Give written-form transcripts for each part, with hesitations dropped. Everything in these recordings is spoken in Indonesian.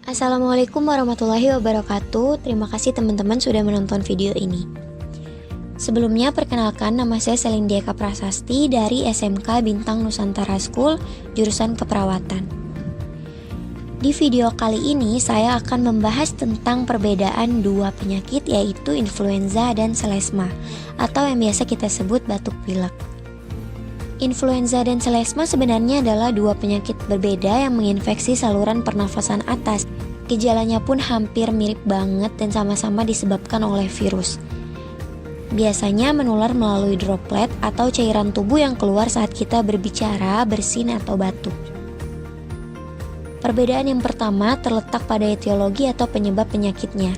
Assalamualaikum warahmatullahi wabarakatuh. Terima kasih teman-teman sudah menonton video ini. Sebelumnya perkenalkan, nama saya Selindiaka Prasasti dari SMK Bintang Nusantara School, jurusan keperawatan. Di video kali ini saya akan membahas tentang perbedaan dua penyakit, yaitu influenza dan selesma, atau yang biasa kita sebut batuk pilek. Influenza dan selesma sebenarnya adalah dua penyakit berbeda yang menginfeksi saluran pernafasan atas. Gejalanya pun hampir mirip banget dan sama-sama disebabkan oleh virus. Biasanya menular melalui droplet atau cairan tubuh yang keluar saat kita berbicara, bersin, atau batuk. Perbedaan yang pertama terletak pada etiologi atau penyebab penyakitnya.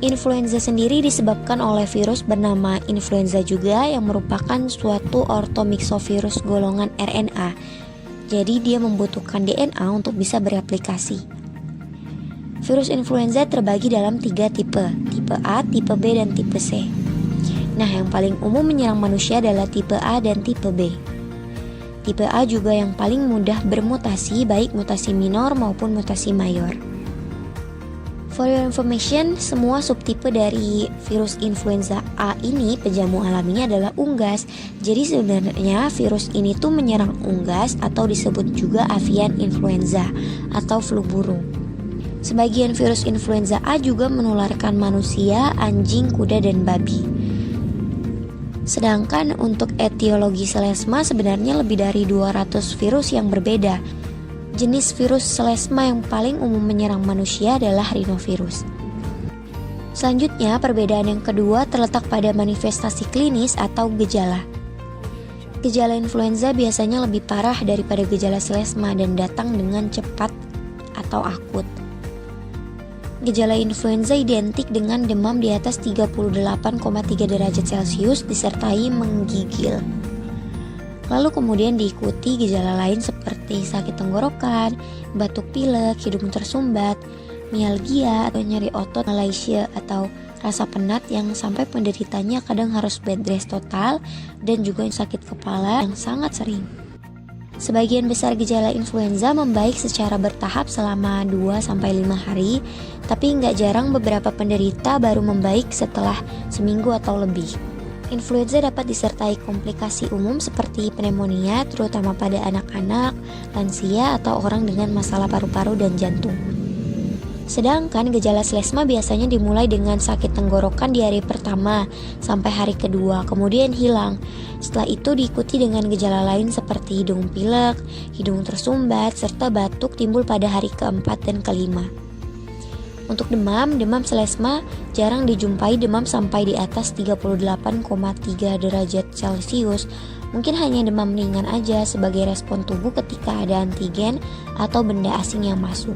Influenza sendiri disebabkan oleh virus bernama influenza juga yang merupakan suatu ortomyxovirus golongan RNA. Jadi dia membutuhkan DNA untuk bisa bereplikasi. Virus influenza terbagi dalam 3 tipe A, tipe B, dan tipe C. Nah, yang paling umum menyerang manusia adalah tipe A dan tipe B. Tipe A juga yang paling mudah bermutasi, baik mutasi minor maupun mutasi mayor. For your information, semua subtipe dari virus influenza A ini penjamu alaminya adalah unggas. Jadi sebenarnya virus ini tuh menyerang unggas atau disebut juga avian influenza atau flu burung. Sebagian virus influenza A juga menularkan manusia, anjing, kuda, dan babi. Sedangkan untuk etiologi selesma sebenarnya lebih dari 200 virus yang berbeda. Jenis virus selesma yang paling umum menyerang manusia adalah rhinovirus. Selanjutnya, perbedaan yang kedua terletak pada manifestasi klinis atau gejala. Gejala influenza biasanya lebih parah daripada gejala selesma dan datang dengan cepat atau akut. Gejala influenza identik dengan demam di atas 38,3 derajat Celcius disertai menggigil. Lalu kemudian diikuti gejala lain seperti sakit tenggorokan, batuk pilek, hidung tersumbat, mialgia atau nyeri otot, malaise atau rasa penat yang sampai penderitanya kadang harus bed rest total, dan juga sakit kepala yang sangat sering. Sebagian besar gejala influenza membaik secara bertahap selama 2-5 hari, tapi nggak jarang beberapa penderita baru membaik setelah seminggu atau lebih. Influenza dapat disertai komplikasi umum seperti pneumonia, terutama pada anak-anak, lansia, atau orang dengan masalah paru-paru dan jantung. Sedangkan gejala selesma biasanya dimulai dengan sakit tenggorokan di hari pertama sampai hari kedua, kemudian hilang. Setelah itu diikuti dengan gejala lain seperti hidung pilek, hidung tersumbat, serta batuk timbul pada hari keempat dan kelima. Untuk demam selesma jarang dijumpai demam sampai di atas 38,3 derajat Celcius. Mungkin hanya demam ringan aja sebagai respon tubuh ketika ada antigen atau benda asing yang masuk.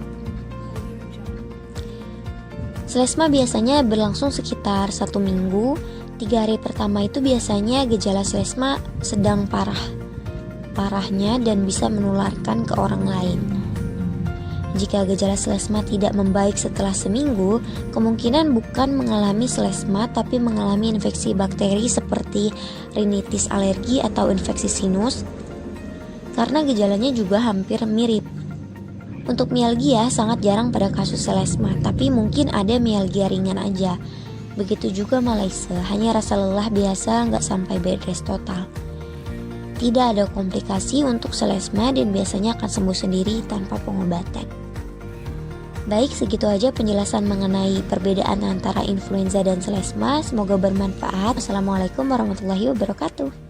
Selesma biasanya berlangsung sekitar 1 minggu. 3 hari pertama itu biasanya gejala selesma sedang parahnya dan bisa menularkan ke orang lain. Jika gejala selesma tidak membaik setelah seminggu, kemungkinan bukan mengalami selesma tapi mengalami infeksi bakteri seperti rinitis alergi atau infeksi sinus, karena gejalanya juga hampir mirip. Untuk mialgia sangat jarang pada kasus selesma, tapi mungkin ada mialgia ringan aja. Begitu juga malaise, hanya rasa lelah biasa, nggak sampai bed rest total. Tidak ada komplikasi untuk selesma dan biasanya akan sembuh sendiri tanpa pengobatan. Baik, segitu aja penjelasan mengenai perbedaan antara influenza dan selesma. Semoga bermanfaat. Wassalamualaikum warahmatullahi wabarakatuh.